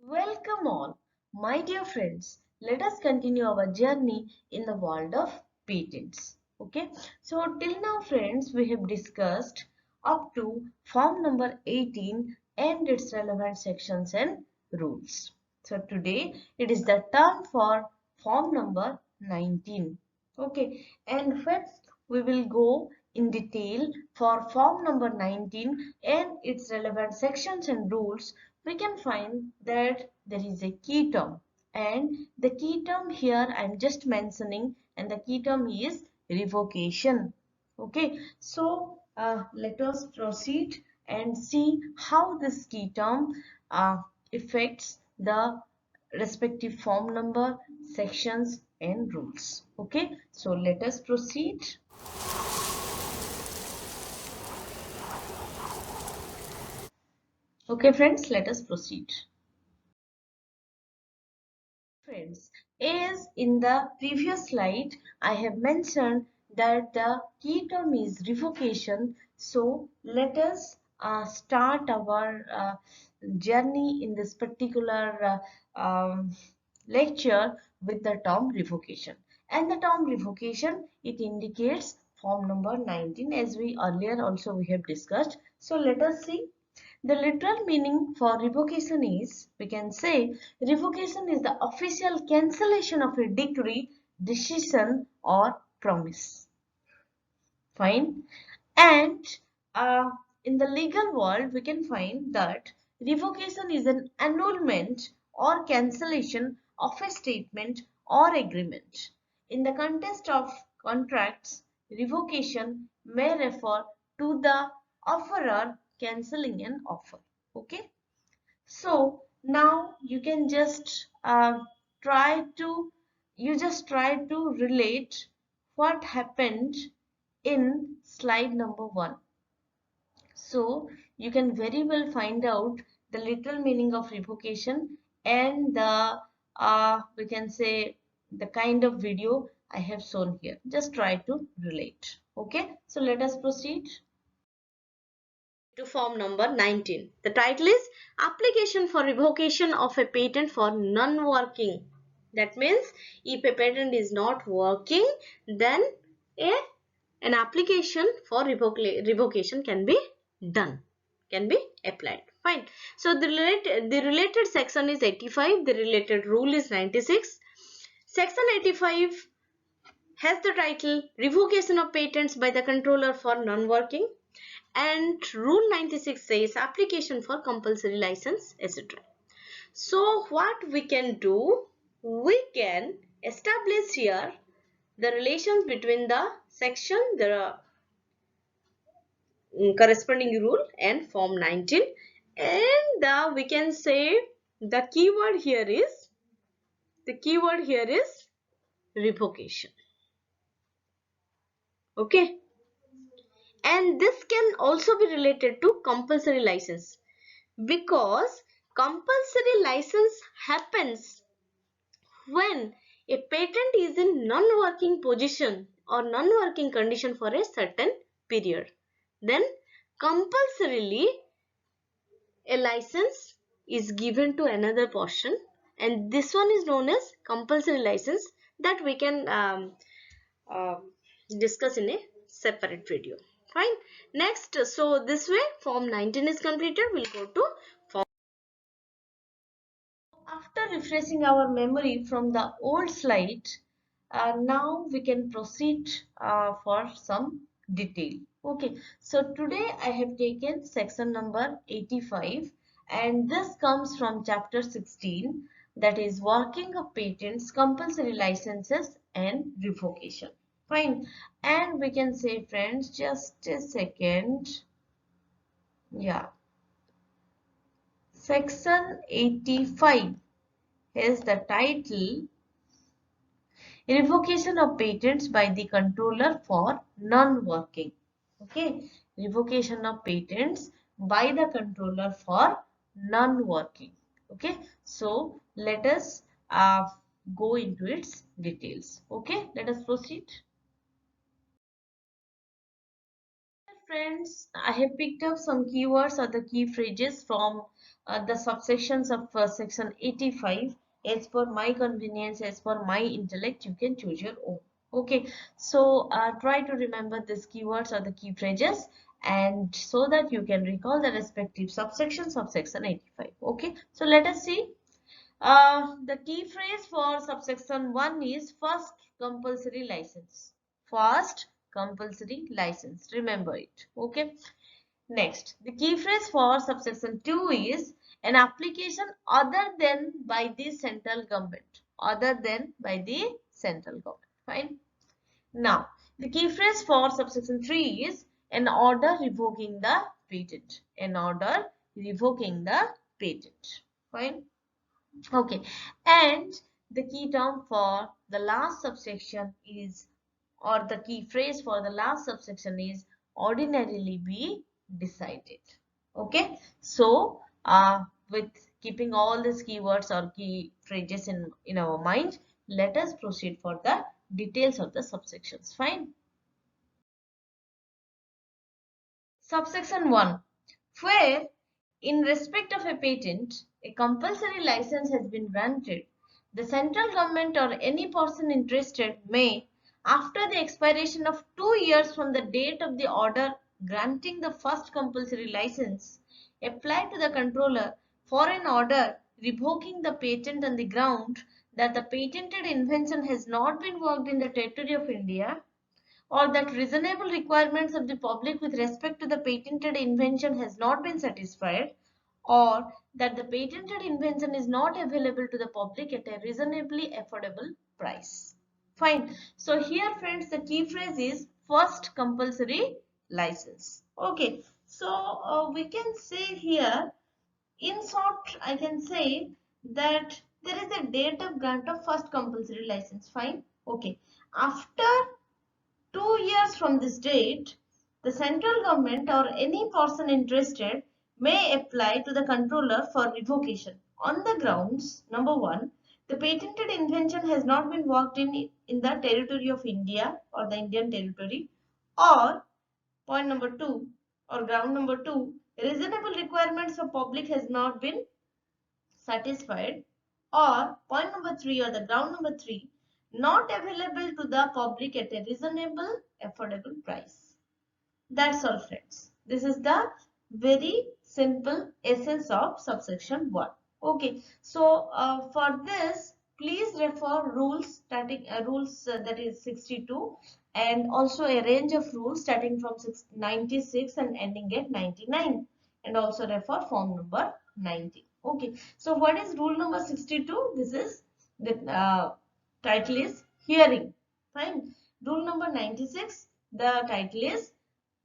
Welcome all, my dear friends. Let us continue our journey in the world of patents. Okay, so till now, friends, we have discussed up to form number 18 and its relevant sections and rules. So today it is the turn for form number 19. Okay, and first we will go in detail for form number 19 and its relevant sections and rules. We can find that there is a key term, and the key term here I am just mentioning, and the key term is revocation. Okay, so let us proceed and see how this key term affects the respective form number, sections and rules. Okay, so let us proceed. Okay friends, let us proceed. Friends, as in the previous slide, I have mentioned that the key term is revocation. So let us start our journey in this particular lecture with the term revocation. And the term revocation, it indicates form number 19, as we earlier also we have discussed. So let us see. The literal meaning for revocation is, we can say, revocation is the official cancellation of a decree, decision or promise. Fine. And uh, in the legal world, we can find that revocation is an annulment or cancellation of a statement or agreement. In the context of contracts, revocation may refer to the offerer cancelling an offer. Okay. So now you can just try to relate what happened in slide number 1. So you can very well find out the literal meaning of revocation and the we can say the kind of video I have shown here. Just try to relate. Okay, so let us proceed to form number 19. The title is Application for Revocation of a Patent for Non-Working. That means if a patent is not working, then a an application for revocation can be done, can be applied. Fine. So the related section is 85. The related rule is 96. Section 85 has the title Revocation of Patents by the Controller for Non-Working, and rule 96 says application for compulsory license, etc. So what we can do, we can establish here the relations between the section, the corresponding rule and form 19, and we can say the keyword here is revocation. Okay, and this can also be related to compulsory license, because compulsory license happens when a patent is in non-working position or non-working condition for a certain period. Then compulsorily a license is given to another portion, and this one is known as compulsory license, that we can uh, discuss in a separate video. Fine. Next, so this way form 19 is completed. We'll go to form. After refreshing our memory from the old slide, now we can proceed for some detail. Okay, so today I have taken section number 85, and this comes from chapter 16, that is working of patents, compulsory licenses and revocation. Fine, and we can say, friends, just a second. Yeah, section 85 has the title Revocation of patents by the controller for non-working. Okay, revocation of patents by the controller for non-working. Okay, so let us go into its details. Okay, let us proceed. friends, I have picked up some keywords or the key phrases from the subsections of section 85. As per my convenience, as per my intellect, you can choose your own. Okay, so try to remember these keywords or the key phrases, and so that you can recall the respective subsections of section 85. Okay, so let us see. The key phrase for subsection 1 is first compulsory license. First compulsory license. Remember it. Okay. Next, the key phrase for subsection 2 is an application other than by the central government. Other than by the central government. Fine. Now, the key phrase for subsection 3 is an order revoking the patent. An order revoking the patent. Fine. Okay, and the key term for the last subsection is, or the key phrase for the last subsection is ordinarily be decided. Okay, so with keeping all these keywords or key phrases in our mind, let us proceed for the details of the subsections. Fine. Subsection 1. Where, in respect of a patent, a compulsory license has been granted, the central government or any person interested may, after the expiration of 2 years from the date of the order granting the first compulsory license, apply to the controller for an order revoking the patent on the ground that the patented invention has not been worked in the territory of India, or that reasonable requirements of the public with respect to the patented invention has not been satisfied, or that the patented invention is not available to the public at a reasonably affordable price. Fine. So here friends, the key phrase is first compulsory license. Okay. So we can say here, in short, I can say that there is a date of grant of first compulsory license. Fine. Okay. After 2 years from this date, the central government or any person interested may apply to the controller for revocation on the grounds, number one, the patented invention has not been worked in the territory of India or the Indian territory, or point number two, or ground number two, reasonable requirements of public has not been satisfied, or point number three, or the ground number three, not available to the public at a reasonable affordable price. That's all friends. This is the very simple essence of subsection 1. Okay, so for this please refer rules starting that is 62, and also a range of rules starting from 96 and ending at 99, and also refer form number 90. Okay, so what is rule number 62? This is the title is hearing. Fine. Rule number 96, the title is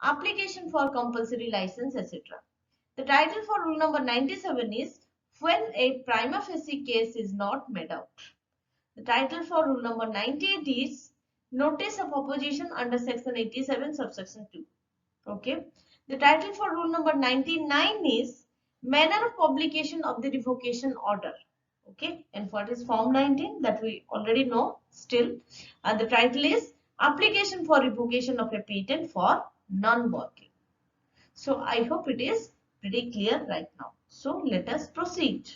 application for compulsory license, etc. The title for rule number 97 is when a prima facie case is not made out. The title for rule number 98 is notice of opposition under section 87 subsection 2. Okay. The title for rule number 99 is manner of publication of the revocation order. Okay. And what is form 19? That we already know still. And the title is application for revocation of a patent for non-working. So I hope it is pretty clear right now. So let us proceed.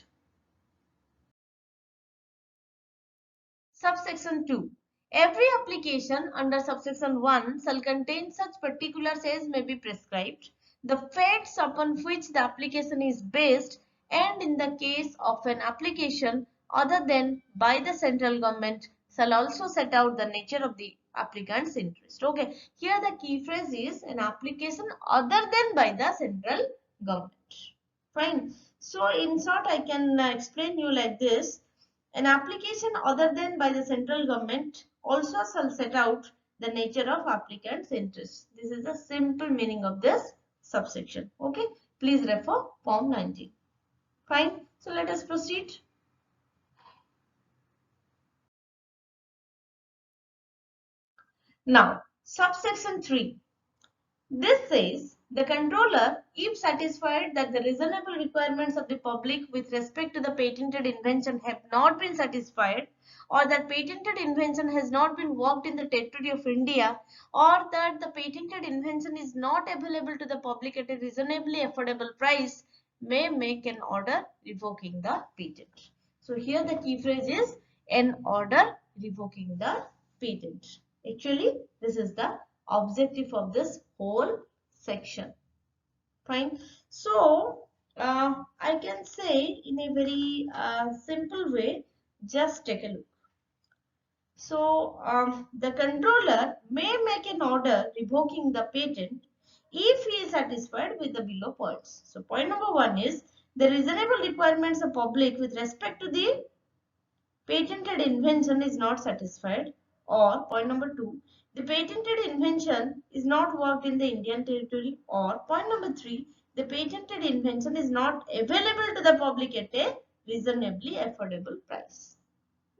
Subsection 2. Every application under subsection 1 shall contain such particulars as may be prescribed, the facts upon which the application is based, and in the case of an application other than by the central government shall also set out the nature of the applicant's interest. Okay, here the key phrase is an application other than by the central government. Fine. So in short, I can explain you like this. An application other than by the central government also shall set out the nature of applicant's interest. This is the simple meaning of this subsection. Okay. Please refer form 19. Fine. So let us proceed. Now, subsection 3. This says The controller, if satisfied that the reasonable requirements of the public with respect to the patented invention have not been satisfied, or that patented invention has not been worked in the territory of India, or that the patented invention is not available to the public at a reasonably affordable price, may make an order revoking the patent. So here the key phrase is an order revoking the patent. Actually, this is the objective of this whole section. Fine. So, I can say in a very simple way, just take a look. So, the controller may make an order revoking the patent if he is satisfied with the below points. So, point number one is the reasonable requirements of public with respect to the patented invention is not satisfied, or point number two, the patented invention is not worked in the Indian territory, or point number three, the patented invention is not available to the public at a reasonably affordable price.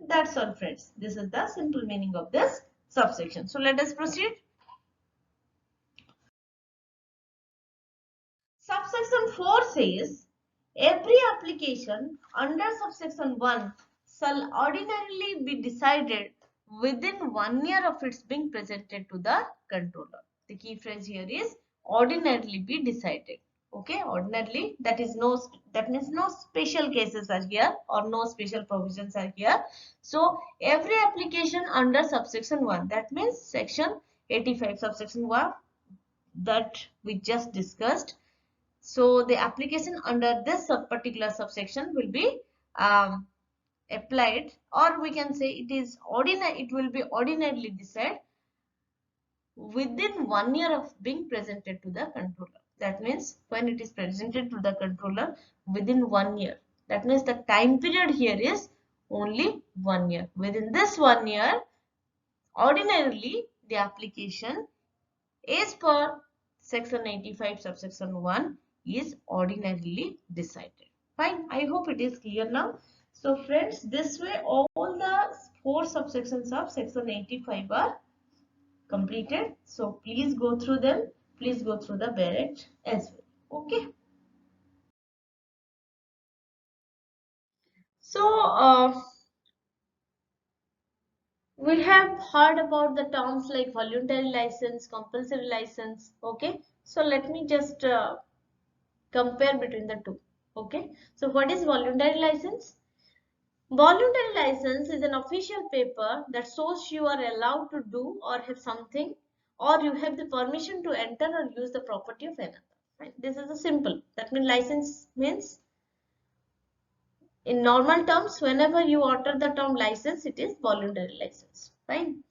That's all, friends. This is the simple meaning of this subsection. So let us proceed. Subsection 4 says, every application under subsection 1 shall ordinarily be decided within 1 year of its being presented to the controller. The key phrase here is ordinarily be decided. Okay, ordinarily, that means no special cases are here or no special provisions are here. So every application under subsection 1, that means section 85 subsection 1 that we just discussed. So the application under this particular subsection will be applied, or we can say it will be ordinarily decided within 1 year of being presented to the controller. That means when it is presented to the controller within 1 year. That means the time period here is only 1 year. Within this 1 year, ordinarily the application as per section 85 subsection 1 is ordinarily decided. Fine. I hope it is clear now. So friends, this way all the 4 subsections of section 85 are completed. So please go through them. Please go through the Barrett as well. Okay. So we have heard about the terms like voluntary license, compulsory license. Okay. So let me just compare between the two. Okay. So what is voluntary license? Voluntary license is an official paper that shows you are allowed to do or have something, or you have the permission to enter or use the property of another. Right? This is a simple. That means license means, in normal terms, whenever you utter the term license, it is voluntary license. Fine.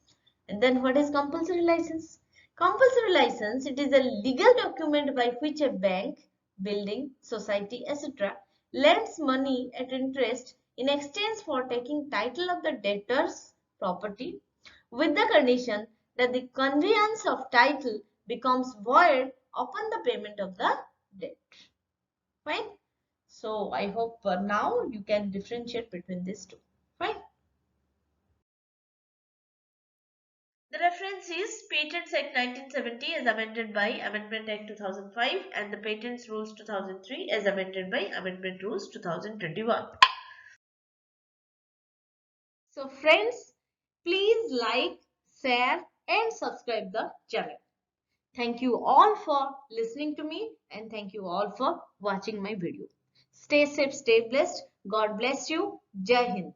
And then what is compulsory license? Compulsory license, it is a legal document by which a bank, building, society, etc. lends money at interest in exchange for taking title of the debtor's property, with the condition that the conveyance of title becomes void upon the payment of the debt. Fine. So I hope now you can differentiate between these two. Fine. The reference is Patents Act 1970 as amended by Amendment Act 2005 and the Patents Rules 2003 as amended by Amendment Rules 2021. So friends, please like, share and subscribe the channel. Thank you all for listening to me and thank you all for watching my video. Stay safe, stay blessed. God bless you. Jai Hind.